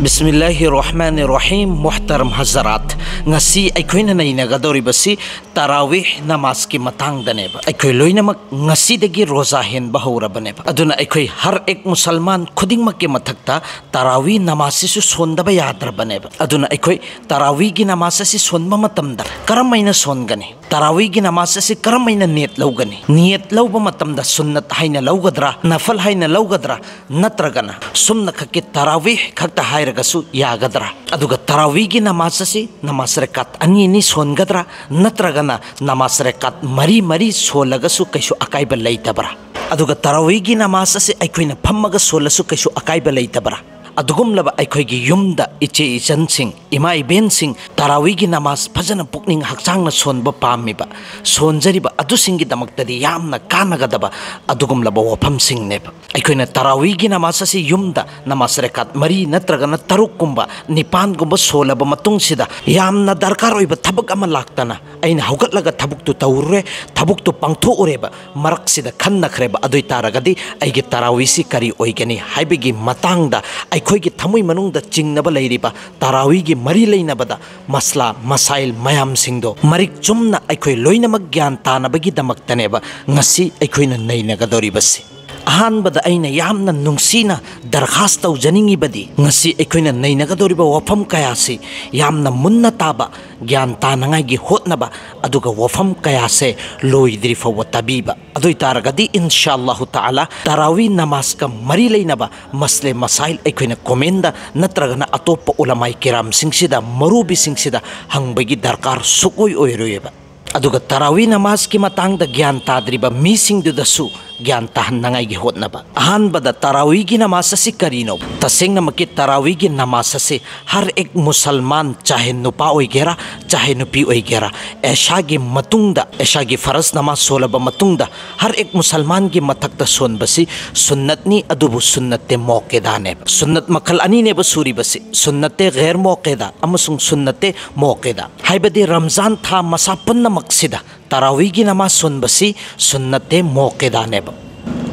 बिस्मिल्लाहिर्रहमानिर्रहीम मुहतरम हजरात ngasi aikoina nainagadori basi tarawih namaz ki matang daneba aikoi loinamak ngasi dagi roza hen bahura baneba aduna aikoi har ek musalman khuding mak ke mathakta tarawih namaz si sondaba yadra baneba aduna aikoi tarawih gi namaz si sonba matamda karamaina songani tarawih gi namaz si karamaina niyat lawgani niyat lawba matamda sunnat haina lawgadra nafal haina lawgadra natragana sumna khake tarawih khakta hairagasu yagadra aduga tarawih gi namaz si namaz rekat ani ni songadra natragana namaz rekat mari mari solagasu kaisu akaiba leitabra aduga tarawih gi namaz si aikoina phammaga solasu kaisu akaiba leitabra adugumlaba aikoigi yumda iche ichan sing ima iben sing tarawih gi namaz phajana pukning hakchangna sonba pamiba sonjariba adu singi damaktadi yamna kanagadaba adugumlaba wafam sing neba aikoina tarawih gi namaz si yumda namaz rekat mari natragana taruk kumba nipan gumba solaba matung sida yamna darkar oiba thabak ama laktana aina haugatlaga thabuk tu taurre thabuk tu pangtho ureba marak sida khanna khreba adoi taragadi aigi tarawih si kari oigani haibigi matangda aikoigi thamui manungda chingnaba leiriba tarawih gi mari leinabada masla masail mayam singdo marik chumna aikoi loinamak gyan tanabagi damaktaneba ngasi aikoina nainagadoribasi ahanbada aina yamna nungsina darkhas tawjaningi badi ngasi aikoina nainagadoriba wafam kayasi yamna munna taba gyan tanangai gi hotnaba aduga wafam kayase loidri fawa tabiba adoi taragadi inshallah taala tarawih namaz ka mari leinaba masle masail aikoina komenda natragana atopa ulamai kiram singsida marubi singsida hangbagi darkar sukoi oiroyeba aduga tarawih namaz ki matangda gyan tadriba mising dudasu gyan tahan nangai gi hotnaba ahanbada tarawih gi namaz si karino tasengna maki tarawih gi namaz se har ek musalman chahe nupa oigera chahe nupi oigera esha gi matungda esha gi faraz namaz solaba matungda har ek musalman gi mathakta sonbasi sunnatni adubu sunnatte moqedane sunnat makhal ani ne basuri basi sunnatte ghair moqeda amasung sunnatte moqeda haibadi ramzan tha masa punna maksida tarawih gi namaz sonbasi sunnate moqeda ne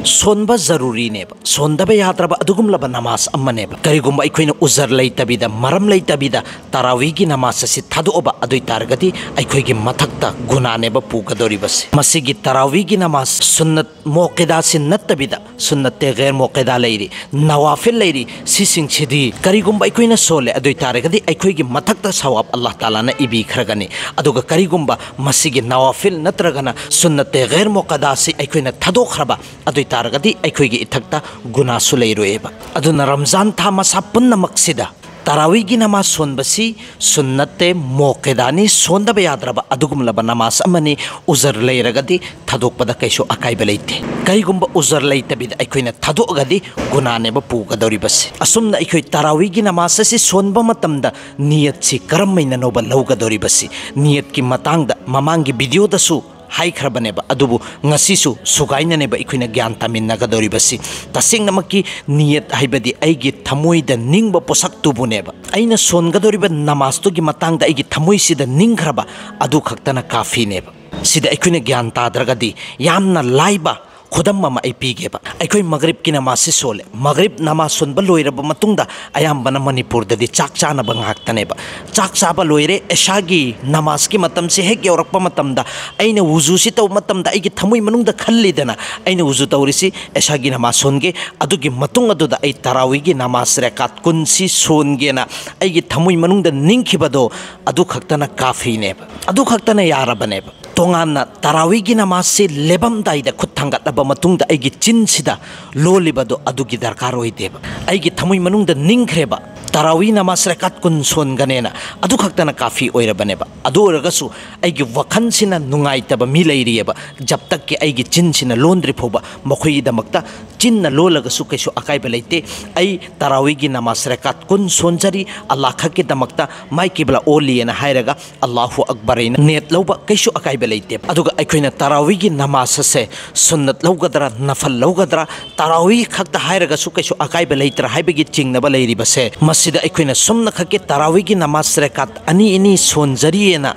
sonba zaruri ne sondaba yadraba adugumlaba namaz ammaneba karigumba aikoina uzar leitabida maram leitabida tarawih gi namaz si thadoba adoi targadi aikoigi mathakta guna neba pugadoribasi masigi tarawih gi namaz sunnat moqeda sin natabida sunnate ghair moqeda leiri nawafil leiri sising chidi karigumba aikoina sole adoi targadi aikoigi mathakta sawab Allah taala na ibi khragani aduga karigumba masigi nawafil natragana sunnate ghair moqeda si aikoina thadokhraba adoi taragadi aikoigi ithakta guna sulairoeba aduna ramzan tha masa punna maksida tarawih gi namaz sonbasi sunnate moqedani sondaba yadraba adugumlaba namaz amani uzar leiragadi thadokpada kaisu akaiba leite kaigumba uzar leitabida aikoina thadogadi guna neba pugadoribasi asumna aikoi tarawih gi namaz si sonba matamda niyat si karamaina noba lawgadoribasi niyat ki matangda mamangi video dasu hai khrabaneba adubu ngasisu sugaina neba ikoina gyan taminnagadoribasi tasengnamakki niyat haibadi aigi thamoida ningba posak tubuneba aina songadoriba namaz to gi matangda aigi thamoisida ningkhraba adu khaktana kafi neba sida ikoina gyan tadragadi yamna laiba khudam mama ipigeba aikoi maghrib ki namaz si sole maghrib namaz sonba loiraba matungda ayambana manipur dadi chak chana bangaktaneba chak chaba loire eshagi namaz ki matam se hek yorakpa matamda aina wuzu si taw matamda aigi thamui manungda khallidana aina wuzu tawrisi eshagi namaz songe adugi matung aduda ai tarawih gi namaz rekat kunsi songe na aigi thamui manungda ningkhibado adu khaktana kafi neba adu khaktana yarabaneba tongana tarawih gi namaz se lebam daida khuthangat laba matungda aigi chinsida lolibado adugi darkar oideba aigi thamui manungda ningkhreba tarawih namaz rekat kun songanena adu khaktana kafi oirabaneba adu oragasu aigi wakhan sina nungai taba mi leiriyeba jab tak ki aigi chin sina londri phoba mokhoi damakta chinna lolagasu kaisu akaiba leite ai tarawih gi namaz rekat kun sonjari Allah khaki damakta mai kibla oliena hairaga Allahu akbar ina net loba kaisu akaiba leite aduga aikoina tarawih gi namaz se sunnat lawgadra nafal lawgadra tarawih khakta hairaga su kaisu akaiba leitra haibagi chingnaba leiribase masida aikoina sumna khake tarawih gi namaz rekat ani ini sonjariena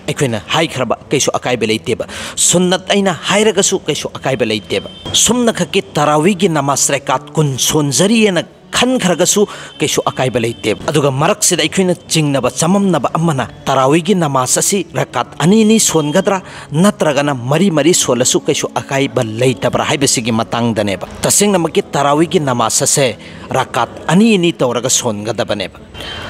ꯑꯩꯈꯣꯏꯅ ꯍꯥꯏꯈ꯭ꯔꯕ ꯀꯩꯁꯨ ꯑꯀꯥꯏꯕ ꯂꯩꯇꯦꯕ ꯁꯨꯟꯅꯠ ꯑꯩꯅ ꯍꯥꯏꯔꯒꯁꯨ ꯀꯩꯁꯨ ꯑꯀꯥꯏꯕ ꯂꯩꯇꯦꯕ ꯁꯨꯝꯅ ꯈꯛꯀꯤ ꯇꯔꯥꯋꯤꯒꯤ ꯅꯃꯥꯖ ꯔꯀꯥꯠ 10 ꯁꯣꯟꯖꯔꯤꯑꯅ ꯈꯟꯈ꯭ꯔꯒꯁꯨ ꯀꯩꯁꯨ ꯑꯀꯥꯏꯕ ꯂꯩꯇꯦꯕ ꯑꯗꯨꯒ ꯃꯔꯛꯁꯤꯗ ꯑꯩꯈꯣꯏꯅ ꯆꯤꯡꯅꯕ ꯆꯃꯝꯅꯕ ꯑꯃꯅ ꯇꯔꯥꯋꯤꯒꯤ ꯅꯃꯥꯖ ꯑꯁꯤ ꯔꯀꯥꯠ ꯑꯅꯤ ꯁꯣꯟꯒꯗ꯭ꯔꯥ ꯅꯠꯇ꯭ꯔꯒꯅ ꯃꯔꯤ ꯁꯣꯜꯂꯁꯨ ꯀꯩꯁꯨ ꯑꯀꯥꯏꯕ ꯂꯩꯇꯕ꯭ꯔꯥ ꯍꯥꯏꯕꯁꯤꯒꯤ ꯃꯇꯥꯡꯗꯅꯦꯕ ꯇꯁꯦꯡꯅꯃꯛꯀꯤ ꯇꯔꯥꯋꯤꯒꯤ ꯅꯃꯥꯖ ꯑꯁꯦ ꯔꯀꯥꯠ ꯑꯅꯤ ꯇꯧꯔꯒ ꯁꯣꯟꯒꯗꯕꯅꯦꯕ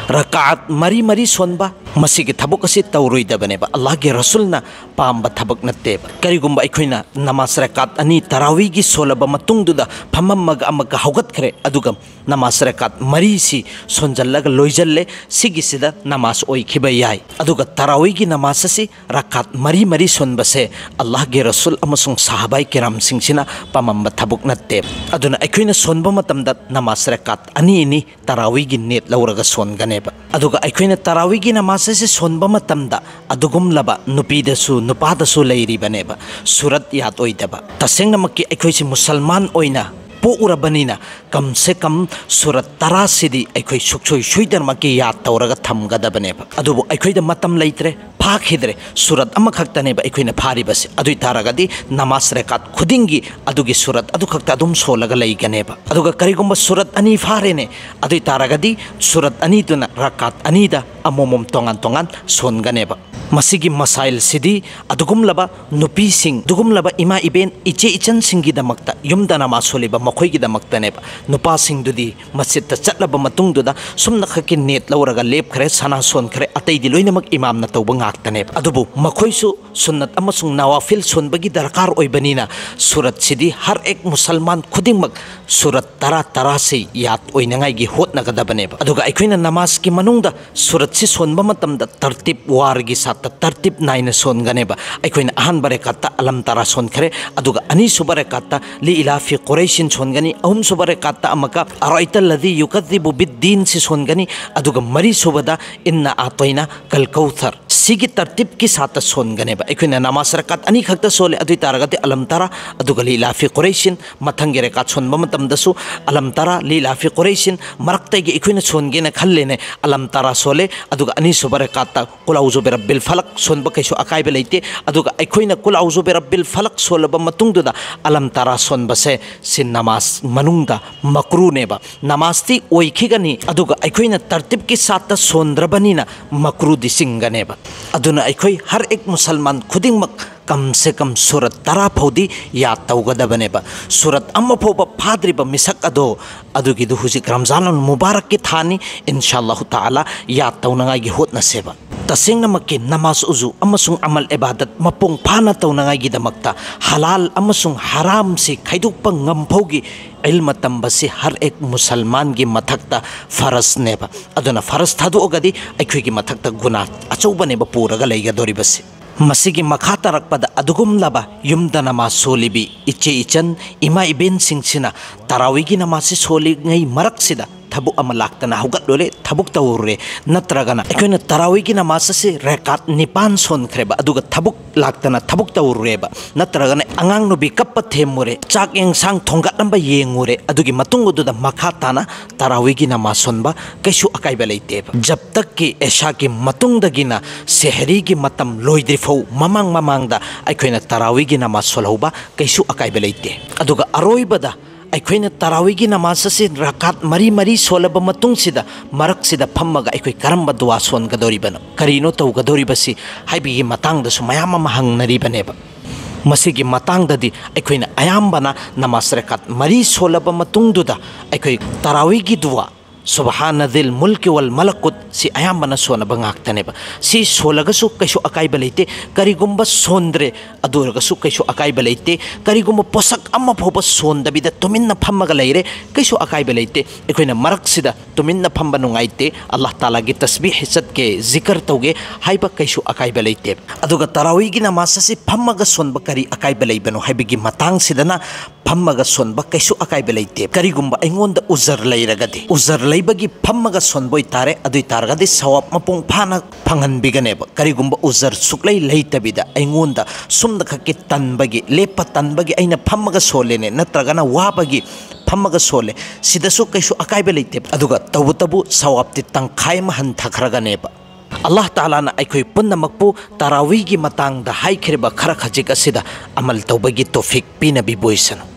रकात मरी मरी सोनबा मसीगी थबुक असी तौरुइदबनेबा अल्लाह के रसूलना पाम्बा थबुक नत्तेबा करिगुम्बा अखोइना नमाज रकात अनि तरावीगी सोलबा मतुंगदुदा फममगा अमगा हौगतखरे अदुगा नमाज रकात मरी सी सोनजल्लगा लोइजल्ले सिगिसिदा नमाज ओइखिबा याय अदुगा तरावीगी नमाज असी रकात मरी सोनबसे अल्लाह के रसूल अमसुंग साहबाई किराम सिंगसिना पामम्बा थबुक नत्तेब अदुना अखोइना सोनबा मतमदा नमाज रकात अनि तरावीगी नेट लौरगा सोनगनेबा अदुगा अखोइना तरावीगी नमाज से सोनबा मतमदा अदुगुमलबा नुपीदसु नुपादसु लैरिबनेबा सूरत याद ओइदबा तसेंगनमक्की अखोइसि मुसलमान ओइना पोउरबनिना कम से कम सूरत 10 सिदी अखोइ सुखसोइ सुइदरमक्की याद तौरगा थमगदबनेबा अदुबु अखोइदा मतम लैत्रे फाखिद्रे सूरत अमखक्तनेबा अखोइना फारिबसे अदुइ तारगदी नमाज रकात खुदिंगी अदुगी सूरत अदु खक्ता अदुम सोलगा लैगनेबा अदुगा करिगुम्बा सूरत अनि फारेने अदुइ तारगदी सूरत अनि तुना रकात अनिदा अमोमोम तोंगान सोनगनेबा मसीगी मसाइल सिदी अदुगुमलबा नुपीसिंग दुगुमलबा इमा इबेन इचे इचन सिंगी दमक्ता युमदा नमाज सोलिबा मखोइगी दमक्तनेबा नुपासिंग दुदी मस्जिद ता चटलबा मतुंगदुदा सुमना खकी नेट लौरगा लेपखरे सना सोनखरे अतैदि लोइनमक इमामना तौबा ngaktaneब अदुबु मखोइसु सुन्नत अमसुंग नवाफिल सोनबगी दरकार ओइबनिना सूरत सिदी हर एक मुसलमान खुदिंगमक सूरत 10 से याद ओइनंगाइगी होतनगदबनेब अदुगा अखोइना नमाज की मनुंगदा सूरत से सोनबा मतमदा तरतीब वारगी साथ तरतीब नाइन सोनगनेबा अखोइना अहनबा रेकाता अलम तरा सोनखरे अदुगा अनि सुबा रेकाता ली इलाफी कुरैशिन सोनगनी अहुम सुबा रेकाता अमका अराइतल लदी युकद्दिबु बिद्दीन से सोनगनी अदुगा मरी सुबदा इन्ना आतोइना कल कौथर सिगी तरतीब की साथ सोनगनेबा अखोइना नमाज रकात अनि खक्ता सोले अदुइ तारगते अलम तरा अदुगा ली इलाफी कुरैशिन मथंगे रेकात सोनबा मतमदसु अलम तरा ली इलाफी कुरैशिन मरक्तैगी अखोइना सोनगेना खल्लेने अलम तरा सोले अदुगा अनि सुबा रेकाता कुल औजु बिरब्बिल फलक सोनबा कैसु अकाइबा लैते अदुगा अखोइना कुल औजु बिरब्बिल फलक सोलबा मतुंगदुदा अलम तरा सोनबसे सिन नमाज मनुंगदा मकरूनेबा नमाजती ओइखिगनी अदुगा अखोइना तरतीब की साथ सोनद्रबनिना मकरू दिसिंगनेबा अदुना अखोइ हर एक मुसलमान खुदिंगमक कम से कम सूरत 10 फौदी याद तौगदबनेबा सूरत अम्मा फौबा फाद्रिबा मिसक अदो अदुगिदु हुजिक रमजान मुबारक की थानी इंशाअल्लाह ताला याद तौनंगाइगी होतनसेबा तसेंगनमक्की नमाज उजु अमसुंग अमल इबादत मपुंग फाना तौनंगाइगिदमक्ता हलाल अमसुंग हराम से खैदुकपा ngамफौगी इल्म तंबसे हर एक मुसलमान की मथक्ता फरस नेबा अदुना फरस थादुगदी अखोइगी मथक्ता गुना अचौबनेबा पूरगा लैगदोरिबसे मसीगी मखा तरक्पदा अदुगुमलबा युमदा नमाज सोलिबी इचे इचन इमा इबेन सिंगसिना तरावीगी नमाज सोलिङै मरक्सिदा थबुक अमा लाक्तना हौगतलोले थबुक तौरे नत्रगना अखोइना तरावीगी नमाज से रकात 9 सोनख्रेबा अदुगा थबुक लाक्तना थबुक तौरेबा नत्रगना अंगांग नुबी कप्पा थेमुरे चाक एंगसांग थोंगातलंबा येंगुरे अदुगी मतुंगदुदा मखा ताना तरावीगी नमाज सोनबा कैसु अकाइबा लैतेबा जब तक कि ऐशा की मतुंगदगिना सेहरी की मतम लोइद्रिफौ ममांगदा अखोइना तरावीगी नमाज सोलौबा कैसु अकाइबा लैते अदुगा अरोइबदा अखोइना तरावीगी नमाज से रकात मरी सोलब मतुंगसिदा मरक्सिदा फम्मगा अखोइ करम्बा दुआ सोनगदोरिबनो करिनो तौगदोरिबसि हाइबिगी मतांगदसु मयाम अमा हंगनरिबनेबा मसीगी मतांगददि अखोइना अयाम्बना नमाज रकात मरी सोलब मतुंगदुदा अखोइ तरावीगी दुआ सुबहान दिल मुल्क वल मलकुत सी अयाम्बना सोनबा ngaktaनेबा सी सोलगसु कैसु अकाइबा लैते करिगुम्बा सोंद्रे अदुरगसु कैसु अकाइबा लैते करिगुम्बा पोसक अम्मा फोबा सोंदबिदा तुमिन्ना फम्मगा लैरे कैसु अकाइबा लैते अखोइना मरक्सिदा तुमिन्ना फम्बा नुंगाइते अल्लाह ताला की तस्बीह हिज्जत के जिक्र तौगे हाइबा कैसु अकाइबा लैते अदुगा तरावीगी नमाज से फम्मगा सोनबा करी अकाइबा लैबनो हाइबिगी मतांगसिदना फम्मगा सोनबा कैसु अकाइबा लैते करिगुम्बा अइंगोंदा उजर लैरगदि उजर लैबगी फम्मगा सोनबोय तारे अदुइ तारगदि सवाब मपुंग फाना फंगनबिगनेबा करिगुम्बा उजर सुक्लै लैतबिदा अइंगोंदा सुमदा खक्की तनबगी लेपा तनबगी अइना फम्मगा सोलेने नत्रगना वाबगी फम्मगा सोले सिदसु कैसु अकाइबा लैते अदुगा तबु सवाबति तंखाय म हंथखरगनेबा Allah Ta'ala na aikoi punna makpu tarawih gi matang da hai khirba khara khajik asida amal tawbagi tofik pina bi boisano